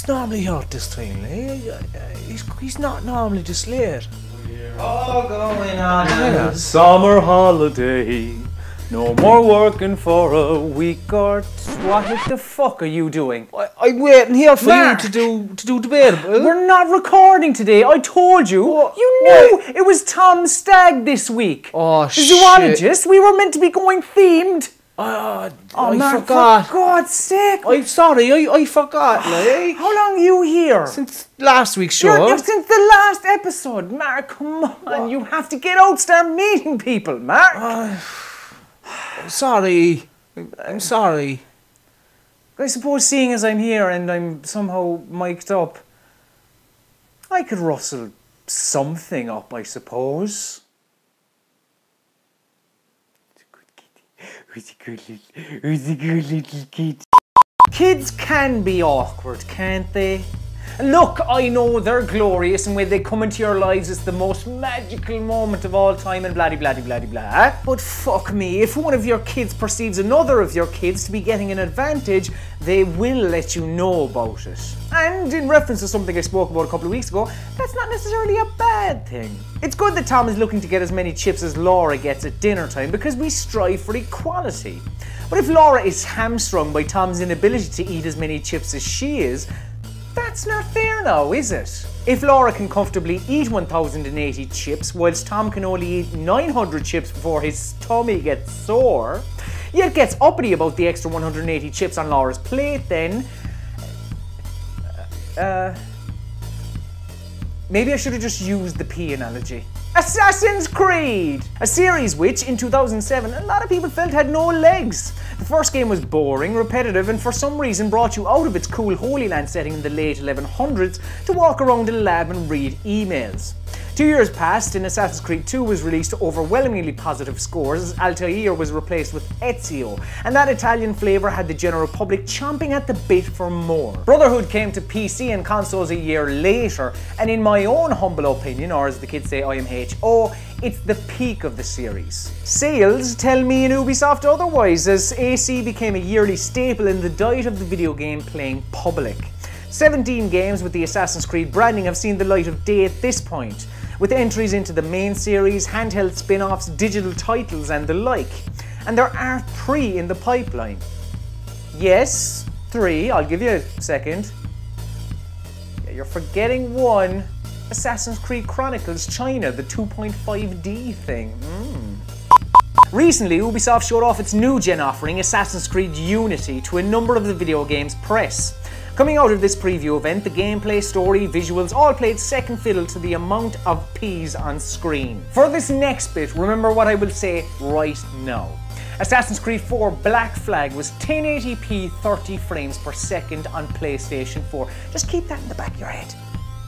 Tom's normally here at this time, eh? He's not normally this late. We're all going on Yeah. a summer holiday. No more working for a week or two. What the fuck are you doing? I'm waiting here for Mark. you to do debatable. We're not recording today, I told you. What? You knew it was Tom's stag this week. Oh, The shit. zoologist, we were meant to be going themed. I Mark, forgot. for God's sake. I'm sorry, I forgot, like. How long are you here? Since last week's show. You're since the last episode. Mark, come on. You have to get out, start meeting people, Mark. Sorry. I'm sorry. I suppose seeing as I'm here and I'm somehow mic'd up, I could rustle something up, I suppose. Who's a good little kid? Kids can be awkward, can't they? Look, I know they're glorious, and when they come into your lives, it's the most magical moment of all time, and blah blah blah blah blah. But fuck me, if one of your kids perceives another of your kids to be getting an advantage, they will let you know about it. And in reference to something I spoke about a couple of weeks ago, that's not necessarily a bad thing. It's good that Tom is looking to get as many chips as Laura gets at dinner time, because we strive for equality. But if Laura is hamstrung by Tom's inability to eat as many chips as she is, that's not fair now, is it? If Laura can comfortably eat 1,080 chips, whilst Tom can only eat 900 chips before his tummy gets sore, yet gets uppity about the extra 180 chips on Laura's plate, then... maybe I should have just used the pea analogy. Assassin's Creed! A series which, in 2007, a lot of people felt had no legs. The first game was boring, repetitive, and for some reason brought you out of its cool Holy Land setting in the late 1100s to walk around a lab and read emails. 2 years passed and Assassin's Creed 2 was released to overwhelmingly positive scores as Altair was replaced with Ezio, and that Italian flavour had the general public chomping at the bit for more. Brotherhood came to PC and consoles a year later, and in my own humble opinion, or as the kids say IMHO, it's the peak of the series. Sales tell me in Ubisoft otherwise, as AC became a yearly staple in the diet of the video game playing public. 17 games with the Assassin's Creed branding have seen the light of day at this point, with entries into the main series, handheld spin-offs, digital titles and the like. And there are 3 in the pipeline. Yes, 3, I'll give you a second. Yeah, you're forgetting one. Assassin's Creed Chronicles China, the 2.5D thing. Recently, Ubisoft showed off its new gen offering, Assassin's Creed Unity, to a number of the video game's press. Coming out of this preview event, the gameplay, story, visuals all played second fiddle to the amount of P's on screen. For this next bit, remember what I will say right now. Assassin's Creed 4 Black Flag was 1080p 30 frames per second on PlayStation 4. Just keep that in the back of your head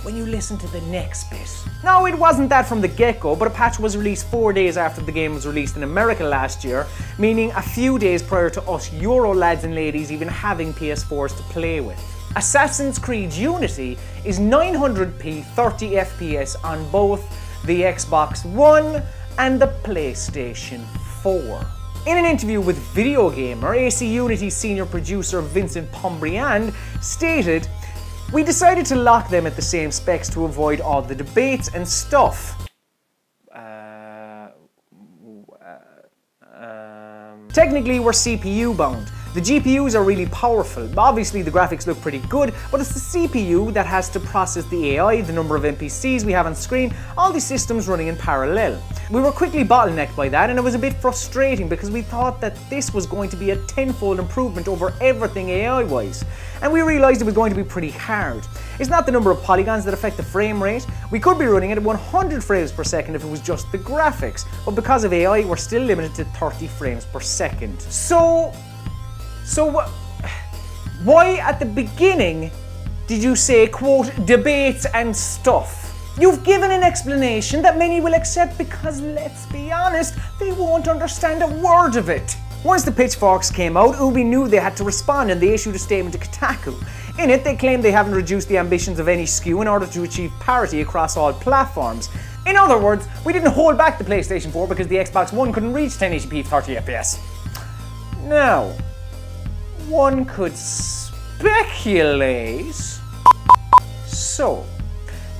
when you listen to the next bit. No, it wasn't that from the get-go, but a patch was released 4 days after the game was released in America last year, meaning a few days prior to us Euro lads and ladies even having PS4s to play with. Assassin's Creed Unity is 900p 30 FPS on both the Xbox One and the PlayStation 4. In an interview with Video Gamer, AC Unity's senior producer Vincent Pombriand stated, "We decided to lock them at the same specs to avoid all the debates and stuff. Technically, we're CPU bound. The GPUs are really powerful. Obviously, the graphics look pretty good, but it's the CPU that has to process the AI, the number of NPCs we have on screen, all these systems running in parallel. We were quickly bottlenecked by that, and it was a bit frustrating because we thought that this was going to be a tenfold improvement over everything AI-wise. And we realised it was going to be pretty hard. It's not the number of polygons that affect the frame rate. We could be running at 100 frames per second if it was just the graphics, but because of AI, we're still limited to 30 frames per second. So why at the beginning did you say, quote, debates and stuff? You've given an explanation that many will accept because, let's be honest, they won't understand a word of it. Once the pitchforks came out, Ubi knew they had to respond and they issued a statement to Kotaku. In it, they claimed they haven't reduced the ambitions of any SKU in order to achieve parity across all platforms. In other words, we didn't hold back the PlayStation 4 because the Xbox One couldn't reach 1080p 30 FPS. Now, one could speculate So,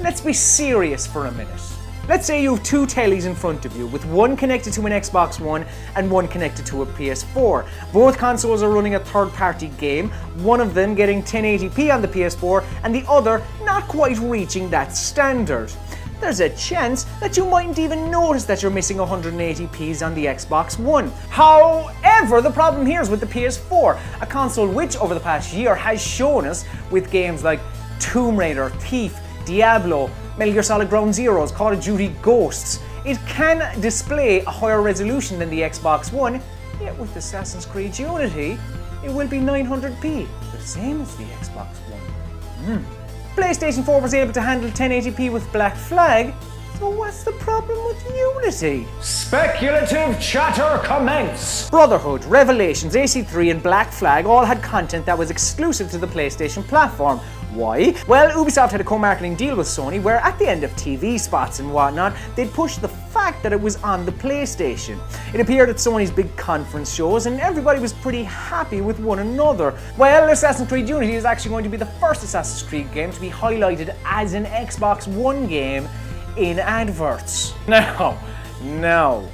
let's be serious for a minute. Let's say you have two tellies in front of you, with one connected to an Xbox One and one connected to a PS4. Both consoles are running a third-party game, one of them getting 1080p on the PS4 and the other not quite reaching that standard. There's a chance that you mightn't even notice that you're missing 180p's on the Xbox One. However, the problem here is with the PS4, a console which over the past year has shown us with games like Tomb Raider, Thief, Diablo, Metal Gear Solid Ground Zeroes, Call of Duty Ghosts. It can display a higher resolution than the Xbox One, yet with Assassin's Creed Unity, it will be 900p, the same as the Xbox One. PlayStation 4 was able to handle 1080p with Black Flag, so what's the problem with Unity? Speculative chatter commence! Brotherhood, Revelations, AC3 and Black Flag all had content that was exclusive to the PlayStation platform. Why? Well, Ubisoft had a co-marketing deal with Sony where at the end of TV spots and whatnot, they'd push the fact that it was on the PlayStation. It appeared at Sony's big conference shows and everybody was pretty happy with one another. Well, Assassin's Creed Unity is actually going to be the first Assassin's Creed game to be highlighted as an Xbox One game in adverts. Now,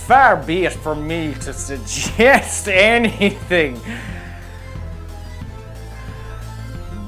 far be it for me to suggest anything.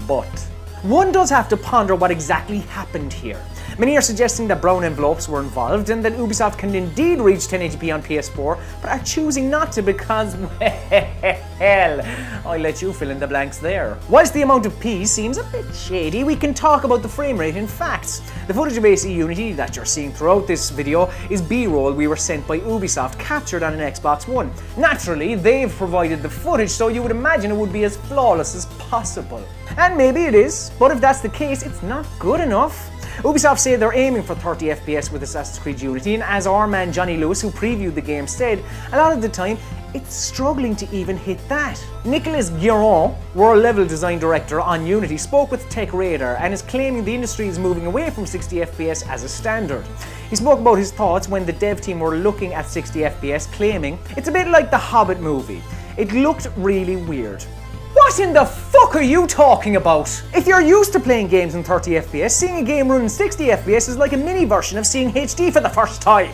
But one does have to ponder what exactly happened here. Many are suggesting that brown envelopes were involved and that Ubisoft can indeed reach 1080p on PS4, but are choosing not to because, well, I'll let you fill in the blanks there. Whilst the amount of P seems a bit shady, we can talk about the frame rate in facts. The footage of AC Unity that you're seeing throughout this video is B-roll we were sent by Ubisoft, captured on an Xbox One. Naturally, they've provided the footage, so you would imagine it would be as flawless as possible. And maybe it is, but if that's the case, it's not good enough. Ubisoft say they're aiming for 30 FPS with Assassin's Creed Unity, and as our man Johnny Lewis, who previewed the game, said, a lot of the time, it's struggling to even hit that. Nicolas Guérin, world level design director on Unity, spoke with Tech Radar and is claiming the industry is moving away from 60 FPS as a standard. He spoke about his thoughts when the dev team were looking at 60 FPS, claiming, it's a bit like the Hobbit movie. It looked really weird. What in the fuck are you talking about? If you're used to playing games in 30 FPS, seeing a game run in 60 FPS is like a mini version of seeing HD for the first time.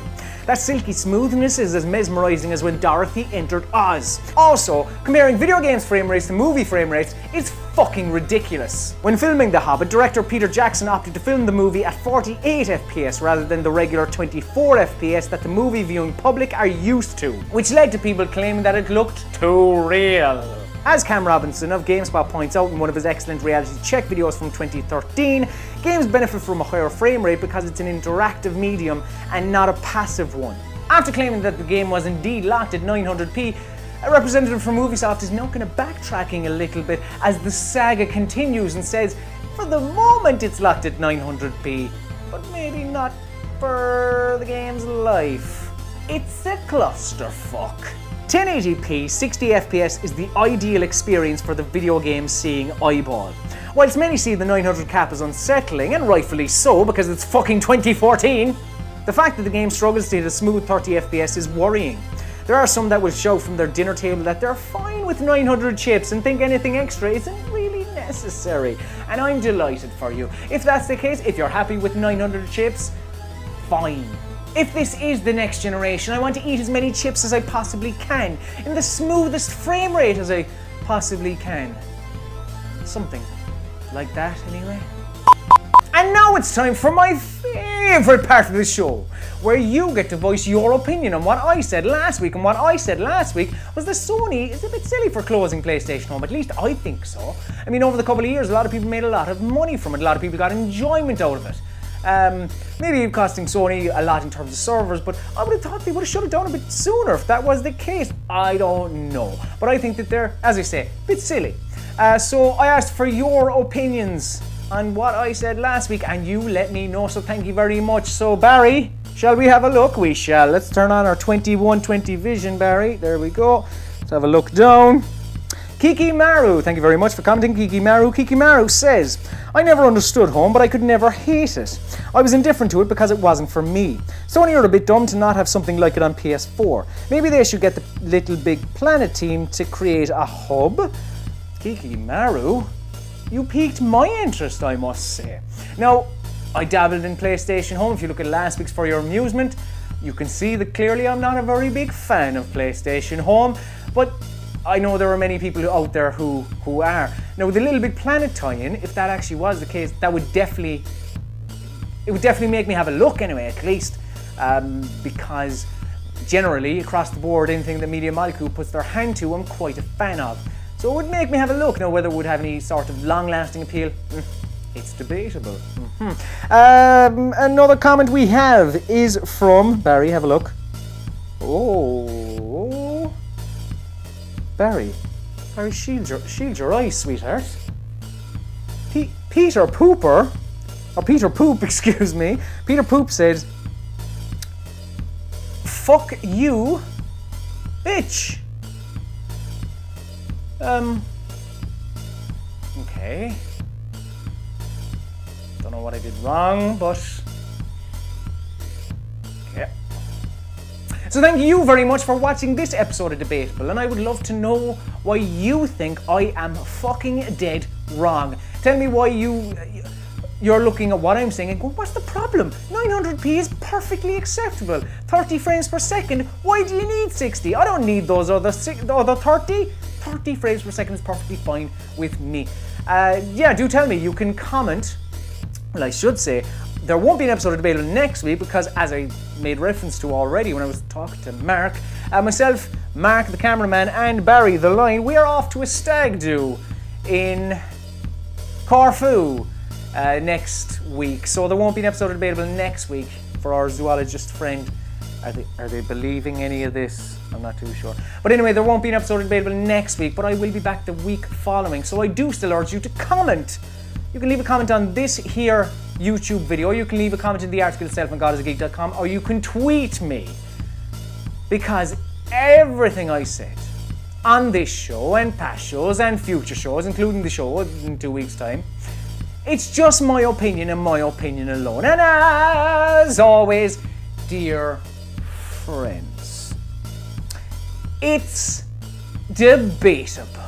That silky smoothness is as mesmerizing as when Dorothy entered Oz. Also, comparing video games frame rates to movie frame rates is fucking ridiculous. When filming The Hobbit, director Peter Jackson opted to film the movie at 48 FPS rather than the regular 24 FPS that the movie viewing public are used to, which led to people claiming that it looked too real. As Cam Robinson of GameSpot points out in one of his excellent reality check videos from 2013, games benefit from a higher frame rate because it's an interactive medium and not a passive one. After claiming that the game was indeed locked at 900p, a representative from Ubisoft is now kind of backtracking a little bit as the saga continues and says, for the moment it's locked at 900p, but maybe not for the game's life. It's a clusterfuck. 1080p 60 FPS is the ideal experience for the video game seeing eyeball. Whilst many see the 900 cap as unsettling, and rightfully so because it's fucking 2014, the fact that the game struggles to hit a smooth 30 FPS is worrying. There are some that will shout from their dinner table that they're fine with 900 chips and think anything extra isn't really necessary, and I'm delighted for you. If that's the case, if you're happy with 900 chips, fine. If this is the next generation, I want to eat as many chips as I possibly can, in the smoothest frame rate as I possibly can. Something like that, anyway. And now it's time for my favourite part of the show, where you get to voice your opinion on what I said last week, and what I said last week was that Sony is a bit silly for closing PlayStation Home, at least I think so. I mean, over the couple of years, a lot of people made a lot of money from it, a lot of people got enjoyment out of it. Maybe costing Sony a lot in terms of servers, but I would have thought they would have shut it down a bit sooner if that was the case. I don't know. But I think that they're, as I say, a bit silly. So I asked for your opinions on what I said last week, and you let me know, so thank you very much. So Barry, shall we have a look? We shall. Let's turn on our 2120 vision, Barry. There we go. Let's have a look down. Kiki Maru, thank you very much for commenting, Kiki Maru. Kiki Maru says, I never understood Home, but I could never hate it. I was indifferent to it because it wasn't for me. Sony are a bit dumb to not have something like it on PS4. Maybe they should get the Little Big Planet team to create a hub. Kiki Maru? You piqued my interest, I must say. Now, I dabbled in PlayStation Home. If you look at last week's For Your Amusement, you can see that clearly I'm not a very big fan of PlayStation Home, but I know there are many people out there who are. Now, with the Little Big Planet tie-in, if that actually was the case, it would definitely make me have a look anyway, at least, because generally, across the board, anything that Media Molecule puts their hand to, I'm quite a fan of. So it would make me have a look. Now, whether it would have any sort of long-lasting appeal, it's debatable. Another comment we have is from Barry. Have a look. Oh, Barry, shield your eyes, sweetheart. Peter Pooper, or Peter Poop, excuse me. Peter Poop said, "Fuck you, bitch." Okay. Don't know what I did wrong, but okay. So thank you very much for watching this episode of Debatable, and I would love to know why you think I am fucking dead wrong. Tell me why you're looking at what I'm saying and going, what's the problem? 900p is perfectly acceptable. 30 frames per second, why do you need 60? I don't need those other 30. 30 frames per second is perfectly fine with me. Yeah, do tell me. You can comment. Well, I should say, there won't be an episode of Debatable next week because, as I made reference to already when I was talking to Mark, myself, Mark the cameraman, and Barry the line, we are off to a stag do in Corfu next week. So there won't be an episode of Debatable next week for our zoologist friend. Are they believing any of this? I'm not too sure. But anyway, there won't be an episode of Debatable next week, but I will be back the week following. So I do still urge you to comment. You can leave a comment on this here YouTube video, or you can leave a comment in the article itself on godisageek.com, or you can tweet me. Because everything I said on this show and past shows and future shows, including the show in 2 weeks' time, it's just my opinion and my opinion alone. And as always, dear friends, it's debatable.